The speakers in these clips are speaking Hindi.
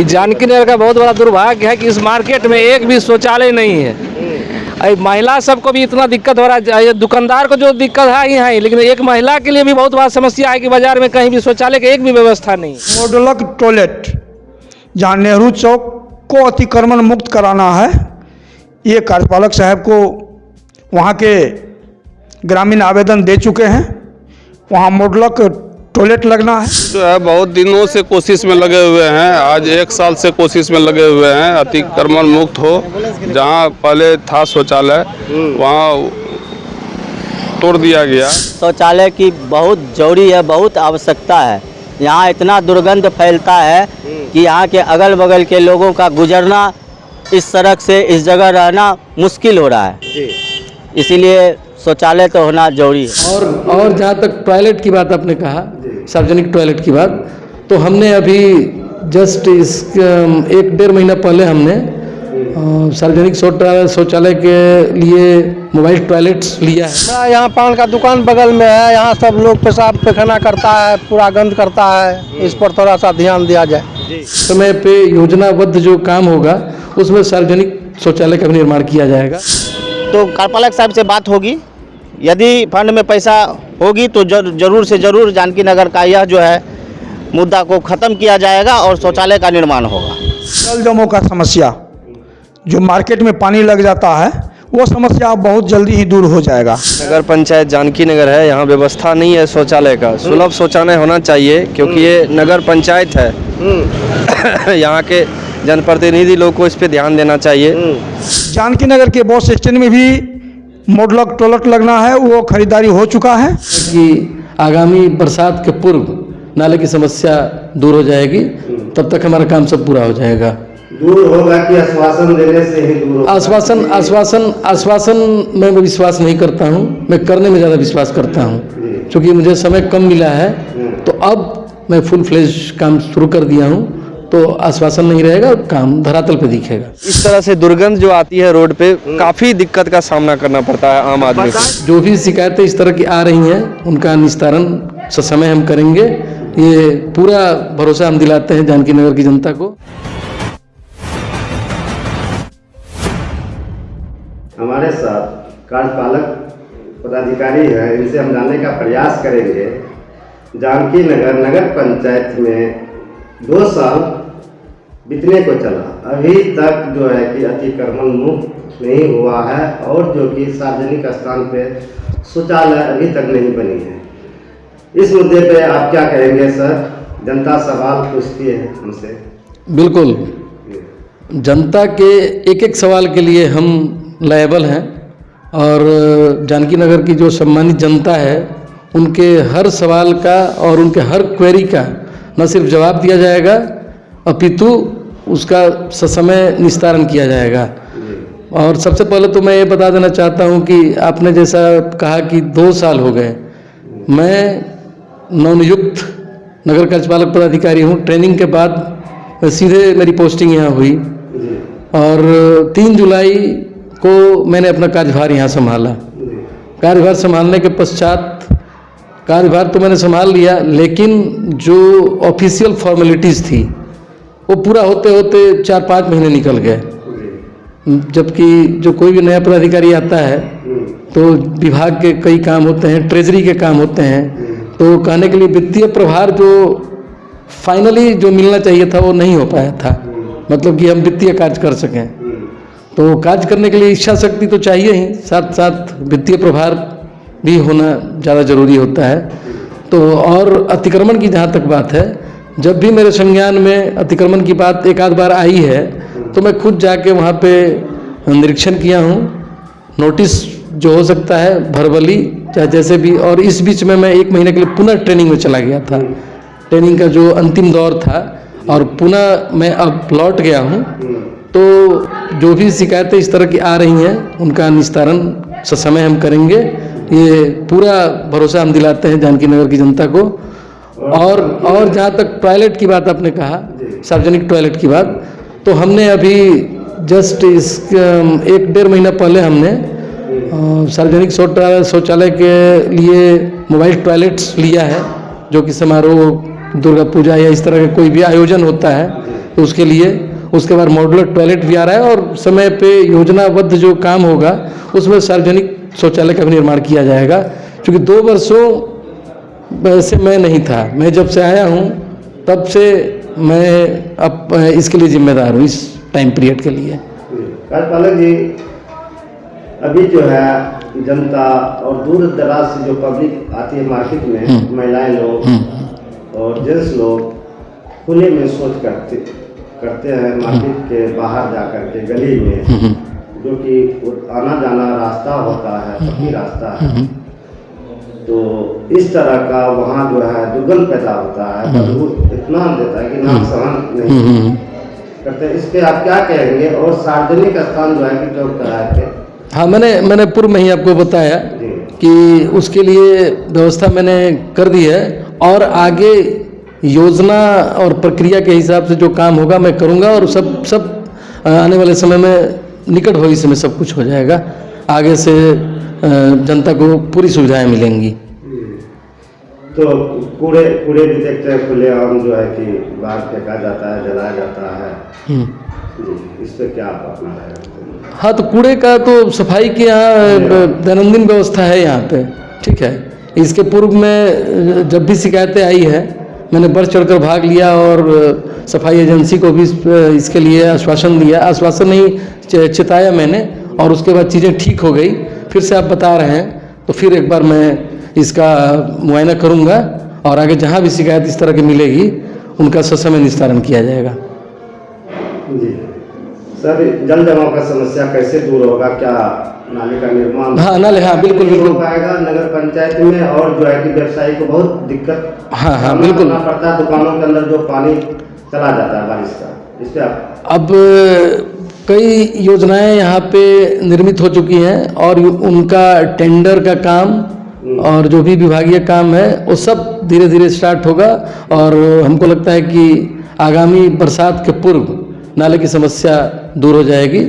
जानकी नगर का बहुत बड़ा दुर्भाग्य है कि इस मार्केट में एक भी शौचालय नहीं है। महिला सबको भी इतना दिक्कत हो रहा है, दुकानदार को जो दिक्कत है ही है, लेकिन एक महिला के लिए भी बहुत बड़ा समस्या है कि बाजार में कहीं भी शौचालय की एक भी व्यवस्था नहीं। मॉडल टॉयलेट जहाँ नेहरू चौक को अतिक्रमण मुक्त कराना है, ये कार्यपालक साहब को वहाँ के ग्रामीण आवेदन दे चुके हैं। वहाँ मॉडल टॉयलेट लगना है। जो है बहुत दिनों से कोशिश में लगे हुए हैं, आज 1 साल से कोशिश में लगे हुए हैं अतिक्रमण मुक्त हो। जहां पहले था शौचालय वहां तोड़ दिया गया। शौचालय की बहुत जरूरी है, बहुत आवश्यकता है। यहाँ इतना दुर्गंध फैलता है कि यहाँ के अगल बगल के लोगों का गुजरना, इस सड़क से इस जगह रहना मुश्किल हो रहा है। इसीलिए शौचालय तो होना जरूरी है। और जहाँ तक टॉयलेट की बात आपने कहा, सार्वजनिक टॉयलेट की बात, तो हमने अभी जस्ट इस 1-1.5 महीना पहले हमने सार्वजनिक शौचालय के लिए मोबाइल टॉयलेट्स लिया है। यहाँ पान का दुकान बगल में है, यहाँ सब लोग पेशाब पैखाना करता है, पूरा गंद करता है। इस पर थोड़ा सा ध्यान दिया जाए। समय पे योजनाबद्ध जो काम होगा उसमें सार्वजनिक शौचालय का भी निर्माण किया जाएगा। तो कार्यपालक साहब से बात होगी, यदि फंड में पैसा होगी तो जरूर से जरूर जानकी नगर का यह जो है मुद्दा को ख़त्म किया जाएगा और शौचालय का निर्माण होगा। जल जमों का समस्या जो मार्केट में पानी लग जाता है, वो समस्या बहुत जल्दी ही दूर हो जाएगा। नगर पंचायत जानकी नगर है, यहाँ व्यवस्था नहीं है शौचालय का। सुलभ शौचालय होना चाहिए क्योंकि ये नगर पंचायत है। यहाँ के जनप्रतिनिधि लोग को इस पे ध्यान देना चाहिए। जानकी नगर के बस स्टैंड में भी मॉडल टॉयलेट लगना है, वो खरीदारी हो चुका है कि आगामी बरसात के पूर्व नाले की समस्या दूर हो जाएगी, तब तक हमारा काम सब पूरा हो जाएगा। दूर होगा कि आश्वासन देने से ही दूर होगा? आश्वासन में विश्वास नहीं करता हूँ, मैं करने में ज़्यादा विश्वास करता हूँ। क्योंकि मुझे समय कम मिला है, तो अब मैं फुल फ्लेज काम शुरू कर दिया हूँ, तो आश्वासन नहीं रहेगा, काम धरातल पे दिखेगा। इस तरह से दुर्गंध जो आती है रोड पे, काफ़ी दिक्कत का सामना करना पड़ता है आम आदमी को। जो भी शिकायतें इस तरह की आ रही हैं, उनका निस्तारण ससमय हम करेंगे। ये पूरा भरोसा हम दिलाते हैं जानकी नगर की जनता को। हमारे साथ कार्यपालक पदाधिकारी हैं, इनसे हम जानने का प्रयास करेंगे। जानकी नगर नगर पंचायत में 2 साल बीतने को चला, अभी तक जो है कि अतिक्रमण मुक्त नहीं हुआ है, और जो कि सार्वजनिक स्थान पे शौचालय अभी तक नहीं बनी है। इस मुद्दे पे आप क्या कहेंगे सर? जनता सवाल पूछती है हमसे। बिल्कुल, जनता के एक सवाल के लिए हम लायबल हैं, और जानकी नगर की जो सम्मानित जनता है, उनके हर सवाल का और उनके हर क्वेरी का न सिर्फ जवाब दिया जाएगा, अपितु उसका ससमय निस्तारण किया जाएगा। और सबसे पहले तो मैं ये बता देना चाहता हूँ कि आपने जैसा कहा कि 2 साल हो गए, मैं नवनियुक्त नगर कार्यपालक पदाधिकारी हूँ। ट्रेनिंग के बाद सीधे मेरी पोस्टिंग यहाँ हुई, और 3 जुलाई को मैंने अपना कार्यभार यहाँ संभाला। कार्यभार संभालने के पश्चात, कार्यभार तो मैंने संभाल लिया, लेकिन जो ऑफिशियल फॉर्मेलिटीज़ थी वो पूरा होते होते 4-5 महीने निकल गए। जबकि जो कोई भी नया पदाधिकारी आता है तो विभाग के कई काम होते हैं, ट्रेजरी के काम होते हैं, तो कहने के लिए वित्तीय प्रभार जो फाइनली जो मिलना चाहिए था वो नहीं हो पाया था, मतलब कि हम वित्तीय कार्य कर सकें। तो कार्य करने के लिए इच्छा शक्ति तो चाहिए ही, साथ साथ वित्तीय प्रभार भी होना ज़्यादा ज़रूरी होता है। तो और अतिक्रमण की जहाँ तक बात है, जब भी मेरे संज्ञान में अतिक्रमण की बात एक आध बार आई है, तो मैं खुद जाके वहाँ पे निरीक्षण किया हूँ। नोटिस जो हो सकता है वर्बली, चाहे जैसे भी। और इस बीच में मैं 1 महीने के लिए पुनः ट्रेनिंग में चला गया था। ट्रेनिंग का जो अंतिम दौर था, और पुनः मैं अब लौट गया हूँ। तो जो भी शिकायतें इस तरह की आ रही हैं, उनका निस्तारण ससमय हम करेंगे। ये पूरा भरोसा हम दिलाते हैं जानकी नगर की जनता को। और जहाँ तक टॉयलेट की बात आपने कहा, सार्वजनिक टॉयलेट की बात, तो हमने अभी जस्ट इस 1-1.5 महीना पहले हमने सार्वजनिक शौचालय के लिए मोबाइल टॉयलेट्स लिया है, जो कि समारोह, दुर्गा पूजा या इस तरह का कोई भी आयोजन होता है, तो उसके लिए उसके बाद मॉड्यूलर टॉयलेट भी आ रहा है और समय पे योजनाबद्ध जो काम होगा उसमें सार्वजनिक शौचालय का भी निर्माण किया जाएगा। क्योंकि 2 वर्षों से मैं नहीं था, मैं जब से आया हूँ तब से मैं अब इसके लिए जिम्मेदार हूँ, इस टाइम पीरियड के लिए। कार्यपालक जी, अभी जो है जनता और दूर दराज से जो पब्लिक आती है मार्केट में, महिलाएं लोग और जेंट्स लोग खुले में शौच करते हैं मार्केट के बाहर जा कर के गली में, जो कि आना जाना रास्ता होता है, पक्की रास्ता है, तो इस तरह का वहाँ जो है दुर्गंध पैदा होता है, बदबू इतना देता है कि नाक सहन नहीं करते। इस पे आप क्या कहेंगे? और सार्वजनिक स्थान जो है कि चौक चौराहे पे, हाँ, मैंने पूर्व में ही आपको बताया कि उसके लिए व्यवस्था मैंने कर दी है और आगे योजना और प्रक्रिया के हिसाब से जो काम होगा मैं करूंगा और सब आने वाले समय में निकट भविष्य में सब कुछ हो जाएगा। आगे से जनता को पूरी सुविधाएं मिलेंगी। तो कूड़े भी देखते हैं खुले आम जो है कि बाहर फेंका जाता है, जलाया जाता है, इस पर क्या आप अपना रहेगा? हाँ, तो कूड़े का तो सफाई की यहाँ दैनंदिन व्यवस्था है यहाँ पे, ठीक है। इसके पूर्व में जब भी शिकायतें आई है मैंने बढ़ चढ़कर भाग लिया और सफाई एजेंसी को भी इसके लिए आश्वासन दिया, आश्वासन नहीं चेताया मैंने, और उसके बाद चीज़ें ठीक हो गई। फिर से आप बता रहे हैं तो फिर एक बार मैं इसका मुआयना करूंगा और आगे जहां भी शिकायत इस तरह की मिलेगी उनका ससमय निस्तारण किया जाएगा। जी सर, जल जमाव का समस्या कैसे दूर होगा? क्या नाले का निर्माण? हाँ, नाले, हाँ, बिल्कुल हो पाएगा नगर पंचायत में, और जो है कि व्यवसायी को बहुत दिक्कत हाँ बिल्कुल पड़ता है, दुकानों के अंदर जो पानी चला जाता है बारिश का, इस पे आप? अब कई योजनाएं यहाँ पे निर्मित हो चुकी हैं और उनका टेंडर का काम और जो भी विभागीय काम है वो सब धीरे धीरे स्टार्ट होगा और हमको लगता है कि आगामी बरसात के पूर्व नाले की समस्या दूर हो जाएगी,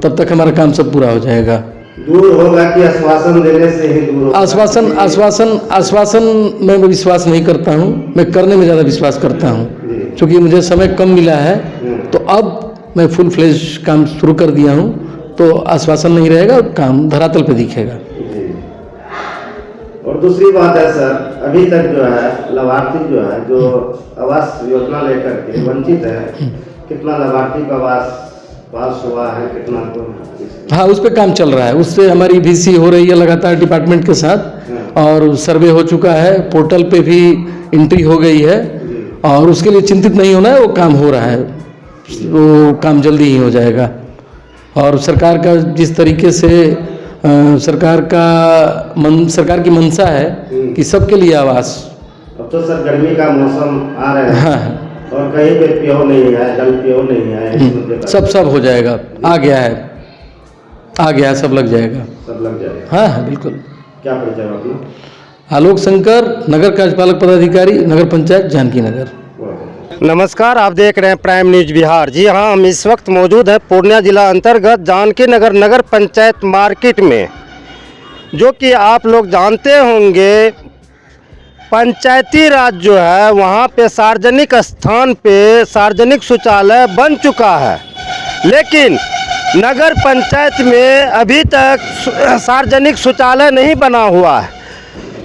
तब तक हमारा काम सब पूरा हो जाएगा। दूर होगा कि आश्वासन देने से ही दूर होगा? आश्वासन मैं विश्वास नहीं करता हूँ, मैं करने में ज़्यादा विश्वास करता हूँ। क्योंकि मुझे समय कम मिला है तो अब मैं फुल फ्लेज काम शुरू कर दिया हूँ, तो आश्वासन नहीं रहेगा, काम धरातल पे दिखेगा। और दूसरी बात है सर, अभी तक जो है लाभार्थी जो है जो आवास योजना लेकर के वंचित है, कितना लाभार्थी का आवास पास हुआ है, कितना को? हाँ, उस पर काम चल रहा है, उससे हमारी VC हो रही है लगातार डिपार्टमेंट के साथ और सर्वे हो चुका है, पोर्टल पे भी एंट्री हो गई है और उसके लिए चिंतित नहीं होना है, वो काम हो रहा है, वो काम जल्दी ही हो जाएगा। और सरकार का जिस तरीके से सरकार की मंशा है कि सबके लिए आवास। अब तो सर गर्मी का मौसम आ रहा है, हाँ, और कहीं पे प्यो नहीं है, जल प्यो नहीं है, सब हो जाएगा, आ गया है, सब लग जाएगा, सब लग जाएगा। हाँ, बिल्कुल। क्या परिचय अपना? आलोक शंकर, नगर कार्यपालक पदाधिकारी, नगर पंचायत जानकी नगर। नमस्कार, आप देख रहे हैं प्राइम न्यूज बिहार। जी हाँ, हम इस वक्त मौजूद हैं पूर्णिया जिला अंतर्गत जानकी नगर नगर पंचायत मार्केट में, जो कि आप लोग जानते होंगे पंचायती राज जो है वहाँ पे सार्वजनिक स्थान पे सार्वजनिक शौचालय बन चुका है, लेकिन नगर पंचायत में अभी तक सार्वजनिक शौचालय नहीं बना हुआ है,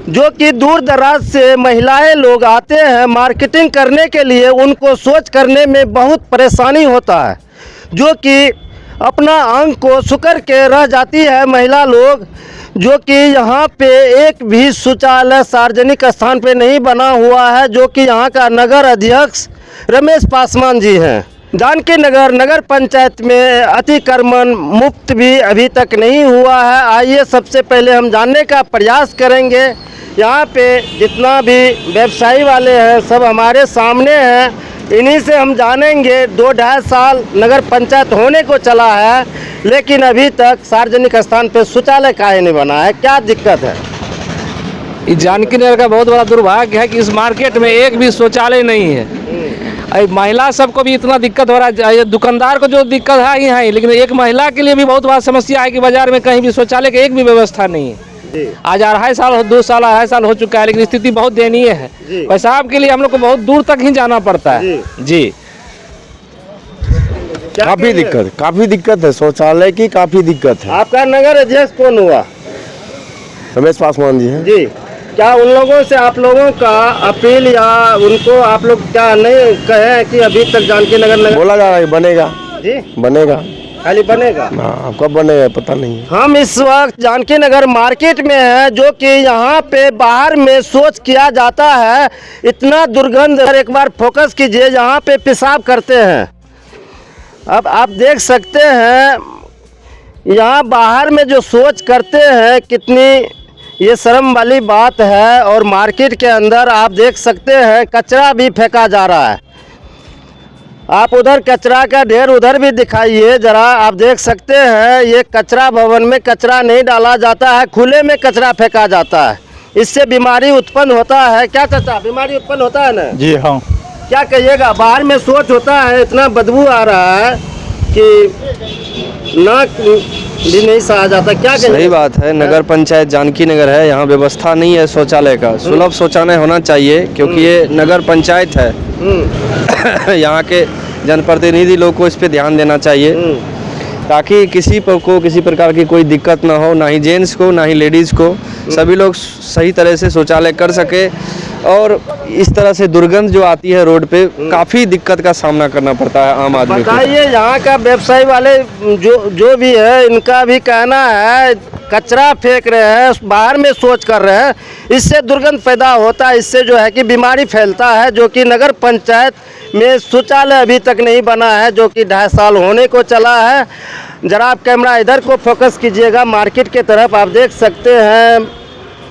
जो कि दूर दराज से महिलाएं लोग आते हैं मार्केटिंग करने के लिए, उनको शौच करने में बहुत परेशानी होता है, जो कि अपना अंग को सुकर के रह जाती है महिला लोग, जो कि यहाँ पे एक भी शौचालय सार्वजनिक स्थान पे नहीं बना हुआ है, जो कि यहाँ का नगर अध्यक्ष रमेश पासवान जी हैं। जानकी नगर नगर पंचायत में अतिक्रमण मुक्त भी अभी तक नहीं हुआ है। आइए सबसे पहले हम जानने का प्रयास करेंगे, यहाँ पे जितना भी व्यवसायी वाले हैं सब हमारे सामने हैं, इन्हीं से हम जानेंगे। 2-2.5 साल नगर पंचायत होने को चला है, लेकिन अभी तक सार्वजनिक स्थान पे शौचालय काहे नहीं बना है, क्या दिक्कत है? इस जानकी नगर का बहुत बड़ा दुर्भाग्य है कि इस मार्केट में एक भी शौचालय नहीं है। महिला सबको भी इतना दिक्कत हो रहा है, दुकानदार को जो दिक्कत है ही है, लेकिन एक महिला के लिए भी बहुत बड़ा समस्या है कि बाजार में कहीं भी शौचालय की एक भी व्यवस्था नहीं है। आज 2 साल हो चुका है, लेकिन स्थिति बहुत दयनीय है। पेशाब के लिए हम लोग को बहुत दूर तक ही जाना पड़ता है। जी काफ़ी दिक्कत है, शौचालय की काफ़ी दिक्कत है। आपका नगर अध्यक्ष कौन हुआ? रमेश पासवान जी हैं। जी, क्या उन लोगों से आप लोगों का अपील या उनको आप लोग क्या नहीं कहे कि अभी तक जानकी नगर बोला जा रहा है बनेगा जी बनेगा, खाली बनेगा? हाँ कब बनेगा पता नहीं है। हम इस वक्त जानकी नगर मार्केट में हैं, जो कि यहाँ पे बाहर में शौच किया जाता है, इतना दुर्गंध। एक बार फोकस कीजिए, यहाँ पे पेशाब करते हैं। अब आप देख सकते हैं यहाँ बाहर में जो शौच करते हैं, कितनी ये शर्म वाली बात है। और मार्केट के अंदर आप देख सकते हैं कचरा भी फेंका जा रहा है। आप उधर कचरा का ढेर उधर भी दिखाइए जरा। आप देख सकते हैं ये कचरा भवन में कचरा नहीं डाला जाता है, खुले में कचरा फेंका जाता है। इससे बीमारी उत्पन्न होता है। क्या चाचा, बीमारी उत्पन्न होता है ना? जी हाँ। क्या कहिएगा? बाहर में शौच होता है, इतना बदबू आ रहा है कि नाक भी नहीं सहा जाता। क्या कहिएगा? सही बात है। नगर पंचायत जानकी नगर है, यहाँ व्यवस्था नहीं है शौचालय का। सुलभ शौचालय होना चाहिए, क्योंकि ये नगर पंचायत है। यहाँ के जनप्रतिनिधि लोग को इस पे ध्यान देना चाहिए, ताकि किसी को किसी प्रकार की कोई दिक्कत ना हो, ना ही जेंट्स को ना ही लेडीज़ को। सभी लोग सही तरह से शौचालय कर सके। और इस तरह से दुर्गंध जो आती है रोड पे, काफ़ी दिक्कत का सामना करना पड़ता है आम आदमी को। बताइए, यहाँ का व्यवसायी वाले जो भी है, इनका भी कहना है कचरा फेंक रहे हैं, बाहर में शौच कर रहे हैं, इससे दुर्गंध पैदा होता है। इससे जो है कि बीमारी फैलता है, जो कि नगर पंचायत में शौचालय अभी तक नहीं बना है, जो कि 2.5 साल होने को चला है। जरा आप कैमरा इधर को फोकस कीजिएगा, मार्केट के तरफ। आप देख सकते हैं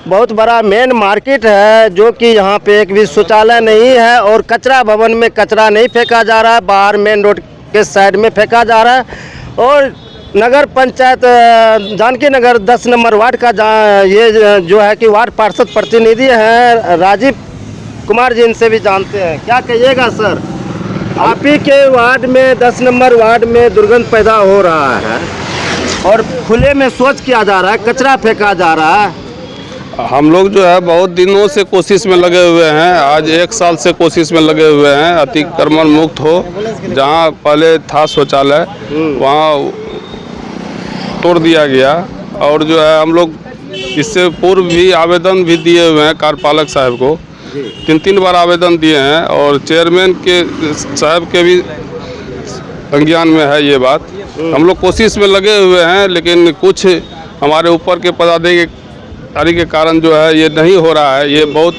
बहुत बड़ा मेन मार्केट है, जो कि यहाँ पे एक भी शौचालय नहीं है और कचरा भवन में कचरा नहीं फेंका जा रहा है, बाहर मेन रोड के साइड में फेंका जा रहा है। और नगर पंचायत जानकी नगर 10 नंबर वार्ड का ये जो है कि वार्ड पार्षद प्रतिनिधि हैं राजीव कुमार जी, इनसे भी जानते हैं। क्या कहिएगा सर, आप ही के वार्ड में 10 नंबर वार्ड में दुर्गंध पैदा हो रहा है और खुले में शौच किया जा रहा है, कचरा फेंका जा रहा है। हम लोग जो है बहुत दिनों से कोशिश में लगे हुए हैं, आज 1 साल से कोशिश में लगे हुए हैं अतिक्रमण मुक्त हो। जहां पहले था शौचालय वहां तोड़ दिया गया। और जो है हम लोग इससे पूर्व भी आवेदन भी दिए हुए हैं कार्यपालक साहब को, 3 बार आवेदन दिए हैं। और चेयरमैन के साहब के भी संज्ञान में है ये बात। हम लोग कोशिश में लगे हुए हैं, लेकिन कुछ हमारे ऊपर के पदाधिकारी के कारण जो है ये नहीं हो रहा है। ये बहुत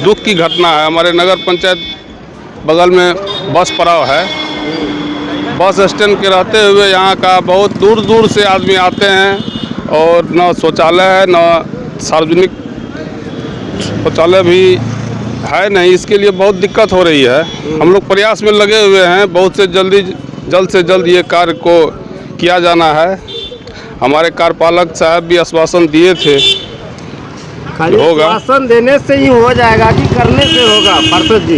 दुख की घटना है। हमारे नगर पंचायत बगल में बस पड़ाव है, बस स्टैंड के रहते हुए यहाँ का बहुत दूर दूर से आदमी आते हैं और न शौचालय है, न सार्वजनिक शौचालय भी है नहीं। इसके लिए बहुत दिक्कत हो रही है। हम लोग प्रयास में लगे हुए हैं, बहुत से जल्द से जल्द ये कार्य को किया जाना है। हमारे कार्यपालक साहब भी आश्वासन दिए थे, होगा। आश्वासन देने से ही हो जाएगा कि करने से होगा? पार्षद जी,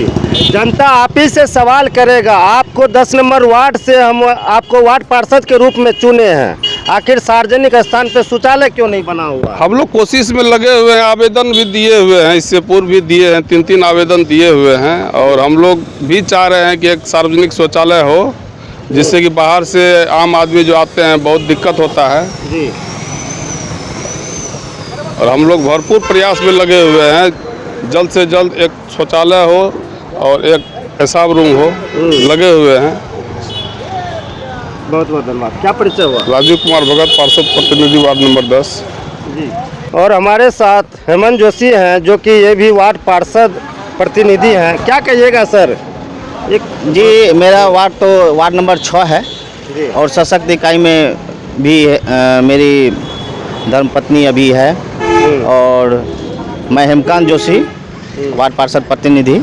जनता आप ही से सवाल करेगा। आपको 10 नंबर वार्ड से हम आपको वार्ड पार्षद के रूप में चुने हैं, आखिर सार्वजनिक स्थान पे शौचालय क्यों नहीं बना हुआ? हम लोग कोशिश में लगे हुए हैं, आवेदन भी दिए हुए हैं, इससे पूर्व भी दिए हैं, 3 आवेदन दिए हुए हैं। और हम लोग भी चाह रहे हैं कि एक सार्वजनिक शौचालय हो, जिससे कि बाहर से आम आदमी जो आते हैं बहुत दिक्कत होता है जी। और हम लोग भरपूर प्रयास में लगे हुए हैं, जल्द से जल्द एक शौचालय हो और एक पेशाब रूम हो, लगे हुए हैं। बहुत बहुत धन्यवाद। क्या परिचय हुआ? राजीव कुमार भगत, पार्षद प्रतिनिधि वार्ड नंबर 10 जी। और हमारे साथ हेमंत जोशी हैं, जो कि ये भी वार्ड पार्षद प्रतिनिधि हैं। क्या कहिएगा सर? जी, मेरा वार्ड तो वार्ड नंबर 6 है और सशक्त इकाई में भी मेरी धर्मपत्नी अभी है। और मैं हेमकांत जोशी, वार्ड पार्षद प्रतिनिधि।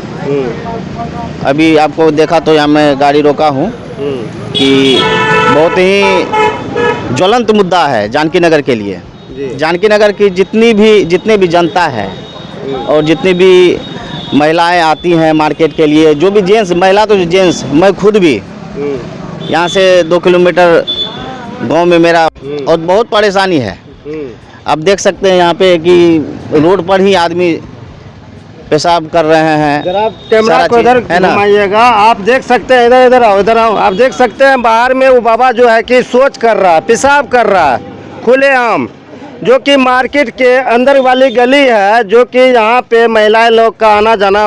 अभी आपको देखा तो यहाँ मैं गाड़ी रोका हूँ कि बहुत ही ज्वलंत मुद्दा है जानकी नगर के लिए। जानकी नगर की जितने भी जनता है और जितनी भी महिलाएं आती हैं मार्केट के लिए, जो भी जेंट्स, महिला तो जेंट्स, मैं खुद भी यहाँ से 2 किलोमीटर गांव में मेरा, और बहुत परेशानी है। आप देख सकते हैं यहाँ पे कि रोड पर ही आदमी पेशाब कर रहे हैं। अगर आप कैमरा सारा को इधर चीज़, है ना? घुमाइएगा, आप देख सकते हैं, इधर इधर आओ, आप देख सकते हैं बाहर में वो बाबा जो है कि शौच कर रहा है, पेशाब कर रहा है खुलेआम, जो कि मार्केट के अंदर वाली गली है, जो कि यहाँ पे महिलाएं लोग का आना जाना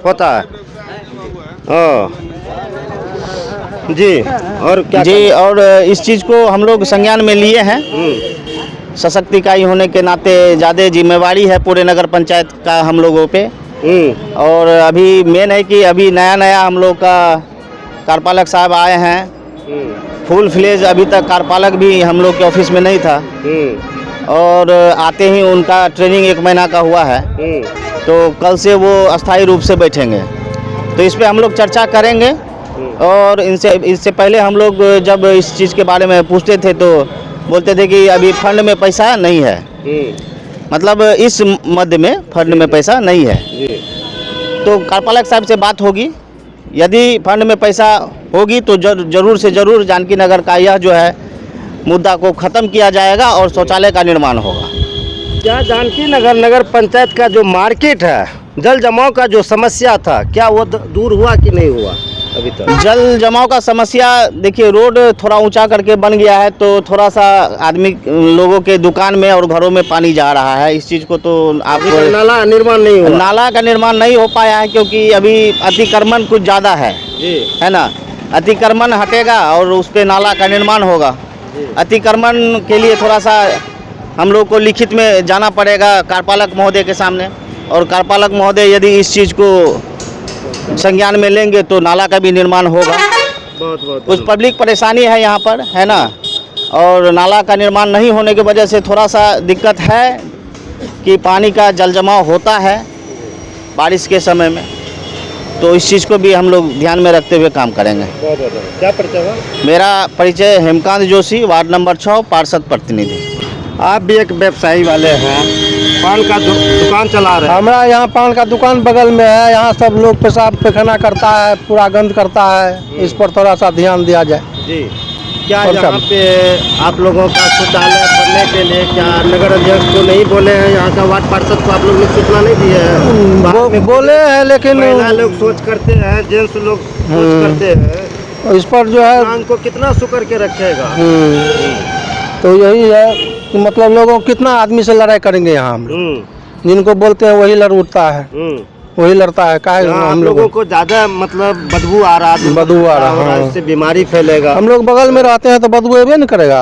होता है। जी, और क्या जी, और इस चीज़ को हम लोग संज्ञान में लिए हैं। सशक्त इकाई होने के नाते ज़्यादा जिम्मेवारी है पूरे नगर पंचायत का हम लोगों पे। और अभी मेन है कि अभी नया हम लोग का कार्यपालक साहब आए हैं। फुल फ्लेज अभी तक कार्यपालक भी हम लोग के ऑफिस में नहीं था, और आते ही उनका ट्रेनिंग 1 महीना का हुआ है, तो कल से वो अस्थायी रूप से बैठेंगे। तो इस पे हम लोग चर्चा करेंगे। और इससे पहले हम लोग जब इस चीज़ के बारे में पूछते थे तो बोलते थे कि अभी फंड में पैसा नहीं है, मतलब इस मध्य में फंड में पैसा नहीं है। तो कार्यपालक साहब से बात होगी, यदि फंड में पैसा होगी तो जरूर से ज़रूर जानकी नगर का यह जो है मुद्दा को ख़त्म किया जाएगा और शौचालय का निर्माण होगा। क्या जानकी नगर नगर पंचायत का जो मार्केट है, जल जमाव का जो समस्या था, क्या वो दूर हुआ कि नहीं हुआ अभी तक? जल जमाव का समस्या, देखिए रोड थोड़ा ऊंचा करके बन गया है, तो थोड़ा सा आदमी लोगों के दुकान में और घरों में पानी जा रहा है। इस चीज़ को तो आप नाला निर्माण नहीं हुआ? नाला का निर्माण नहीं हो पाया है, क्योंकि अभी अतिक्रमण कुछ ज़्यादा है, है ना? अतिक्रमण हटेगा और उस पर नाला का निर्माण होगा। अतिक्रमण के लिए थोड़ा सा हम लोग को लिखित में जाना पड़ेगा कार्यपालक महोदय के सामने, और कार्यपालक महोदय यदि इस चीज़ को संज्ञान में लेंगे तो नाला का भी निर्माण होगा। बहुत कुछ पब्लिक परेशानी है यहाँ पर, है ना? और नाला का निर्माण नहीं होने की वजह से थोड़ा सा दिक्कत है कि पानी का जल जमाव होता है बारिश के समय में, तो इस चीज़ को भी हम लोग ध्यान में रखते हुए काम करेंगे। क्या परिचय हुआ? मेरा परिचय हेमकांत जोशी, वार्ड नंबर 6, पार्षद प्रतिनिधि। आप भी एक व्यवसायी वाले हैं, पान का दुकान चला रहे हैं। हमारा यहाँ पान का दुकान बगल में है, यहाँ सब लोग पेशाब पैखाना करता है, पूरा गंद करता है, इस पर थोड़ा सा ध्यान दिया जाए। जी, क्या यहाँ पे आप लोगों का शौचालय बनने के लिए क्या नगर अध्यक्ष को नहीं बोले हैं? यहाँ का वार्ड पार्षद को आप लोग ने सूचना नहीं दी है? बोले हैं, लेकिन महिला लोग सोच करते हैं, जेंट्स लोग सोच करते हैं, इस पर जो है मांग को कितना सुकर के रखेगा? तो यही है कि मतलब लोगों कितना आदमी से लड़ाई करेंगे यहाँ हम लोग। जिनको बोलते हैं वही लड़ उठता है, वही लड़ता है। काहे हम लोगों को ज्यादा मतलब बदबू आ रहा है, बदबू आ रहा है, इससे बीमारी फैलेगा। हम लोग बगल में रहते हैं तो बदबू अबे नहीं करेगा।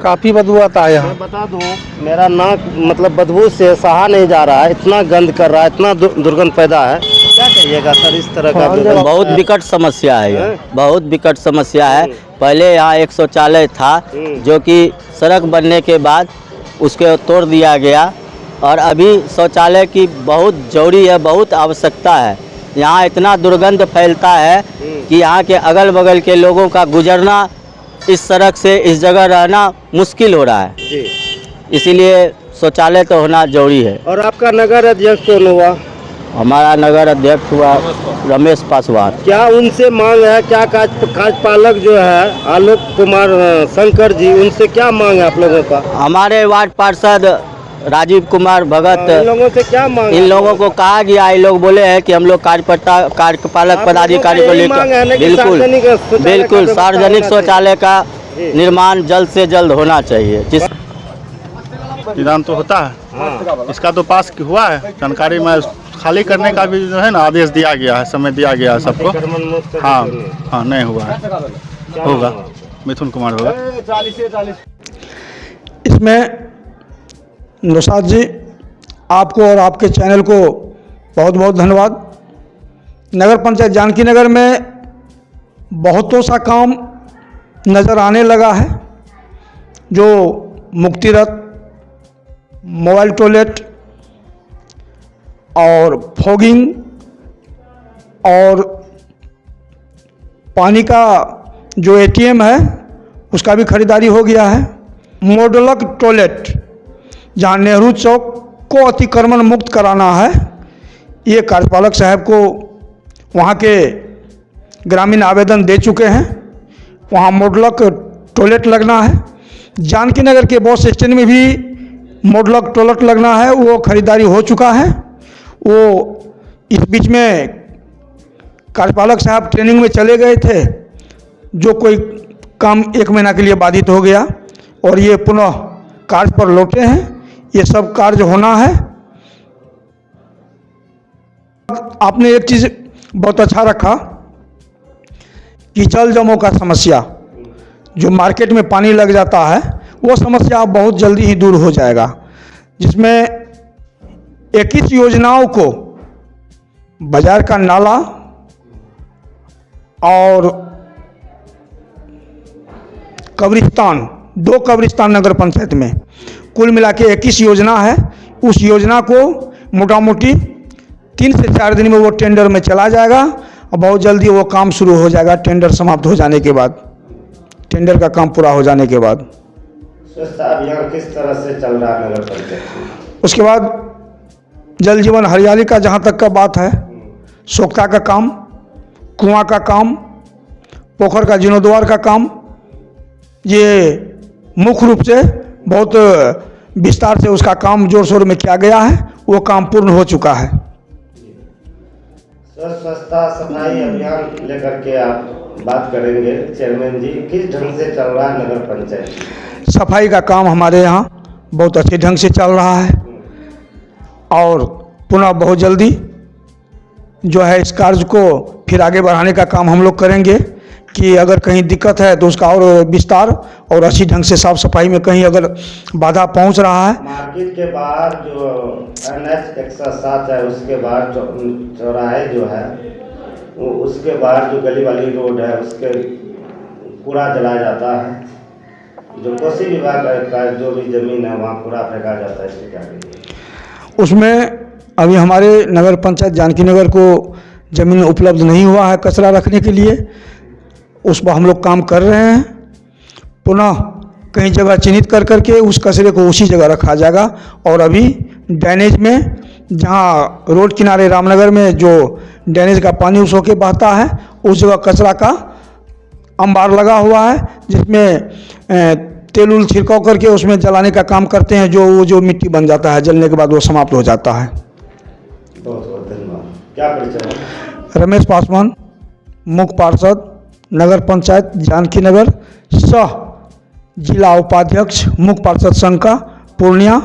काफी बदबू आता है यहाँ। मैं बता दूं, मेरा नाक मतलब बदबू से सहा नहीं जा रहा है, इतना गंद कर रहा है, इतना दुर्गंध पैदा है। क्या कहिएगा सर इस तरह का? बहुत विकट समस्या है ये, बहुत विकट समस्या है। पहले यहाँ एक शौचालय था, जो कि सड़क बनने के बाद उसके तोड़ दिया गया, और अभी शौचालय की बहुत जरूरी है, बहुत आवश्यकता है। यहाँ इतना दुर्गंध फैलता है कि यहाँ के अगल बगल के लोगों का गुजरना, इस सड़क से इस जगह रहना मुश्किल हो रहा है। इसीलिए शौचालय तो होना जरूरी है। और आपका नगर अध्यक्ष कौन हुआ? हमारा नगर अध्यक्ष हुआ रमेश पासवान। क्या उनसे मांग है? क्या कार्यपालक जो है आलोक कुमार शंकर जी, उनसे क्या मांग है आप लोगों का? हमारे वार्ड पार्षद राजीव कुमार भगत, इन लोगों से क्या मांग? इन लोगों को कहा गया, ये लोग बोले हैं कि हम लोग कार्यपालक पदाधिकारी को लेकर बिल्कुल सार्वजनिक शौचालय का निर्माण जल्द से जल्द होना चाहिए। निदान तो होता है, इसका तो पास हुआ है, जानकारी में खाली करने का भी जो है ना आदेश दिया गया है, समय दिया गया है सबको। हाँ नहीं हुआ है, होगा। मिथुन कुमार होगा इसमें। नौशाद जी, आपको और आपके चैनल को बहुत बहुत धन्यवाद। नगर पंचायत जानकी नगर में बहुतों सा काम नज़र आने लगा है, जो मुक्ति रथ, मोबाइल टॉयलेट और फॉगिंग और पानी का जो एटीएम है उसका भी खरीदारी हो गया है। मॉडलक टॉयलेट जहाँ नेहरू चौक को अतिक्रमण मुक्त कराना है, ये कार्यपालक साहब को वहाँ के ग्रामीण आवेदन दे चुके हैं। वहाँ मॉडलक टॉयलेट लगना है। जानकी नगर के बस स्टैंड में भी मॉडलक टॉयलेट लगना है, वो खरीदारी हो चुका है। वो इस बीच में कार्यपालक साहब ट्रेनिंग में चले गए थे, जो कोई काम 1 महीना के लिए बाधित हो गया और ये पुनः कार्य पर लौटे हैं। ये सब कार्य होना है। आपने एक चीज़ बहुत अच्छा रखा कि जल जमों का समस्या, जो मार्केट में पानी लग जाता है, वो समस्या बहुत जल्दी ही दूर हो जाएगा, जिसमें 21 योजनाओं को बाजार का नाला और कब्रिस्तान, 2 कब्रिस्तान नगर पंचायत में कुल मिला के 21 योजना है। उस योजना को मोटा मोटी 3 से 4 दिन में वो टेंडर में चला जाएगा और बहुत जल्दी वो काम शुरू हो जाएगा। टेंडर समाप्त हो जाने के बाद, टेंडर का काम पूरा हो जाने के बाद स्वच्छता अभियान किस तरह से चल रहा है नगर पंचायत में? उसके बाद जल जीवन हरियाली का जहाँ तक का बात है, सोख्ता का काम, कुआं का काम, पोखर का जीर्णोद्वार का काम, ये मुख्य रूप से बहुत विस्तार से उसका काम जोर शोर में किया गया है। वो काम पूर्ण हो चुका है। स्वच्छता सफाई अभियान लेकर के आप बात करेंगे चेयरमैन जी, किस ढंग से चल रहा है नगर पंचायत? सफाई का काम हमारे यहाँ बहुत अच्छे ढंग से चल रहा है और पुनः बहुत जल्दी जो है इस कार्य को फिर आगे बढ़ाने का काम हम लोग करेंगे कि अगर कहीं दिक्कत है तो उसका और विस्तार और अच्छी ढंग से साफ सफाई में कहीं अगर बाधा पहुंच रहा है। मार्केट के बाहर जो NH 107 है, उसके बाहर चौराहे जो है, उसके बाहर जो गली वाली रोड है, उसके कूड़ा जलाया जाता है। जो कोसी विभाग का जो भी जमीन है वहाँ कूड़ा फेंका जाता है, इससे क्या करिए? उसमें अभी हमारे नगर पंचायत जानकी नगर को ज़मीन उपलब्ध नहीं हुआ है कचरा रखने के लिए। उस पर हम लोग काम कर रहे हैं। पुनः कहीं जगह चिन्हित कर करके उस कचरे को उसी जगह रखा जाएगा। और अभी ड्रेनेज में, जहाँ रोड किनारे रामनगर में जो ड्रेनेज का पानी उस होके बहता है, उस जगह कचरा का अंबार लगा हुआ है, जिसमें तेल उल छिड़काव करके उसमें जलाने का काम करते हैं। जो मिट्टी बन जाता है, जलने के बाद वो समाप्त हो जाता है। बहुत बहुत धन्यवाद। क्या परिचय है? रमेश पासवान, मुख्य पार्षद नगर पंचायत जानकी नगर, सह जिला उपाध्यक्ष मुख्य पार्षद संघ का पूर्णिया।